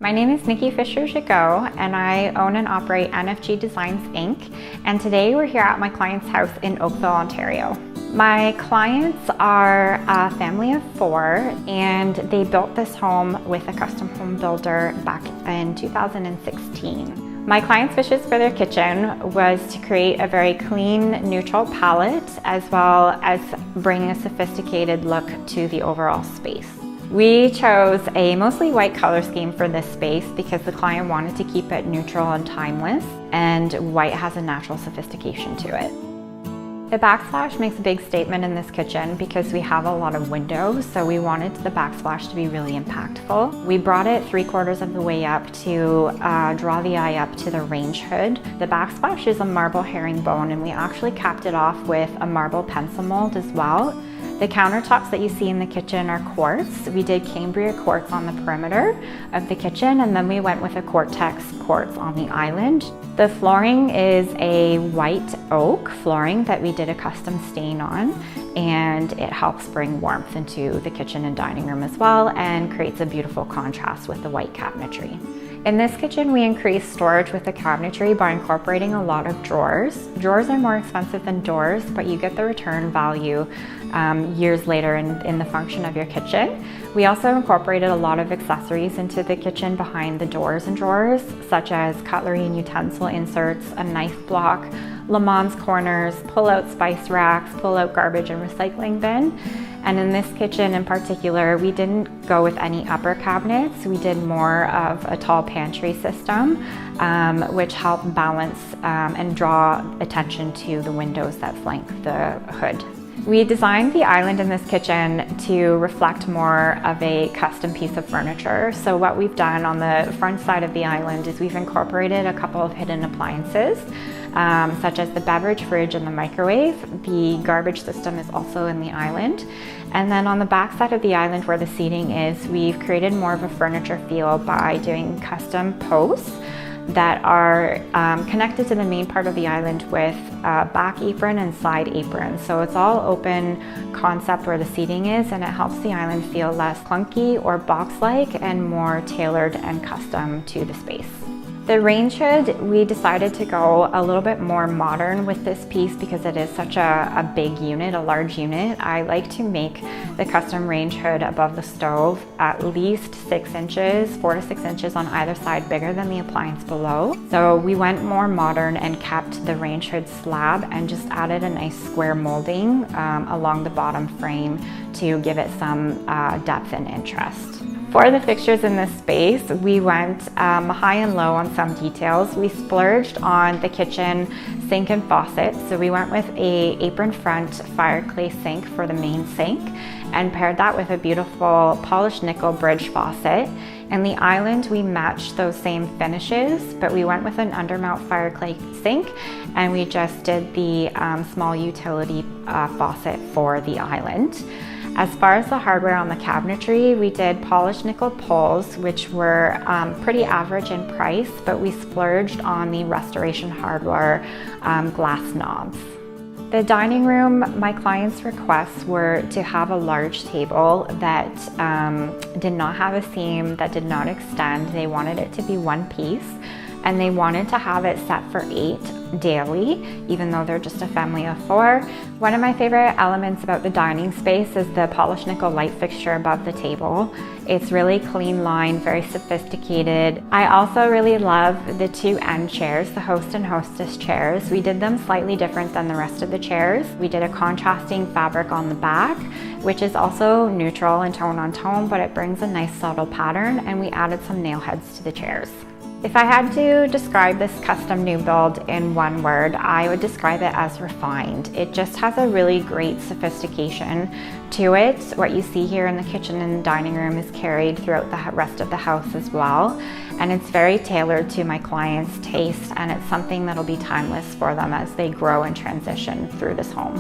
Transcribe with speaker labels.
Speaker 1: My name is Nikki Fisher-Gigault and I own and operate NFG Designs Inc. And today we're here at my client's house in Oakville, Ontario. My clients are a family of 4 and they built this home with a custom home builder back in 2016. My client's wishes for their kitchen was to create a very clean, neutral palette as well as bringing a sophisticated look to the overall space. We chose a mostly white color scheme for this space because the client wanted to keep it neutral and timeless, and white has a natural sophistication to it. The backsplash makes a big statement in this kitchen because we have a lot of windows, so we wanted the backsplash to be really impactful. We brought it 3/4 of the way up to draw the eye up to the range hood. The backsplash is a marble herringbone, and we actually capped it off with a marble pencil mold as well. The countertops that you see in the kitchen are quartz. We did Cambria quartz on the perimeter of the kitchen, and then we went with a Cortex quartz on the island. The flooring is a white oak flooring that we did a custom stain on, and it helps bring warmth into the kitchen and dining room as well and creates a beautiful contrast with the white cabinetry. In this kitchen, we increased storage with the cabinetry by incorporating a lot of drawers. Drawers are more expensive than doors, but you get the return value years later in the function of your kitchen. We also incorporated a lot of accessories into the kitchen behind the doors and drawers, such as cutlery and utensil inserts, a knife block, Le Mans corners, pull-out spice racks, pull-out garbage and recycling bin. And in this kitchen in particular, we didn't go with any upper cabinets. We did more of a tall pantry system, which helped balance and draw attention to the windows that flank the hood. We designed the island in this kitchen to reflect more of a custom piece of furniture. So what we've done on the front side of the island is we've incorporated a couple of hidden appliances, such as the beverage fridge and the microwave. The garbage system is also in the island. And then on the back side of the island where the seating is, we've created more of a furniture feel by doing custom posts that are connected to the main part of the island with back apron and side apron. So it's all open concept where the seating is, and it helps the island feel less clunky or box-like and more tailored and custom to the space. The range hood, we decided to go a little bit more modern with this piece because it is such a big unit, a large unit. I like to make the custom range hood above the stove at least 6 inches, 4 to 6 inches on either side, bigger than the appliance below. So we went more modern and kept the range hood slab and just added a nice square molding along the bottom frame to give it some depth and interest. For the fixtures in this space, we went high and low on some details. We splurged on the kitchen sink and faucet. So we went with a apron front fireclay sink for the main sink and paired that with a beautiful polished nickel bridge faucet. And the island, we matched those same finishes, but we went with an undermount fireclay sink, and we just did the small utility faucet for the island. As far as the hardware on the cabinetry, we did polished nickel pulls, which were pretty average in price, but we splurged on the restoration hardware glass knobs. The dining room, my clients' requests were to have a large table that did not have a seam, that did not extend. They wanted it to be one piece, and they wanted to have it set for 8 daily, even though they're just a family of 4. One of my favorite elements about the dining space is the polished nickel light fixture above the table. It's really clean line, very sophisticated. I also really love the 2 end chairs, the host and hostess chairs. We did them slightly different than the rest of the chairs. We did a contrasting fabric on the back, which is also neutral and tone on tone, but it brings a nice subtle pattern, and we added some nail heads to the chairs. If I had to describe this custom new build in one word, I would describe it as refined. It just has a really great sophistication to it. What you see here in the kitchen and the dining room is carried throughout the rest of the house as well. And it's very tailored to my clients' taste, and it's something that'll be timeless for them as they grow and transition through this home.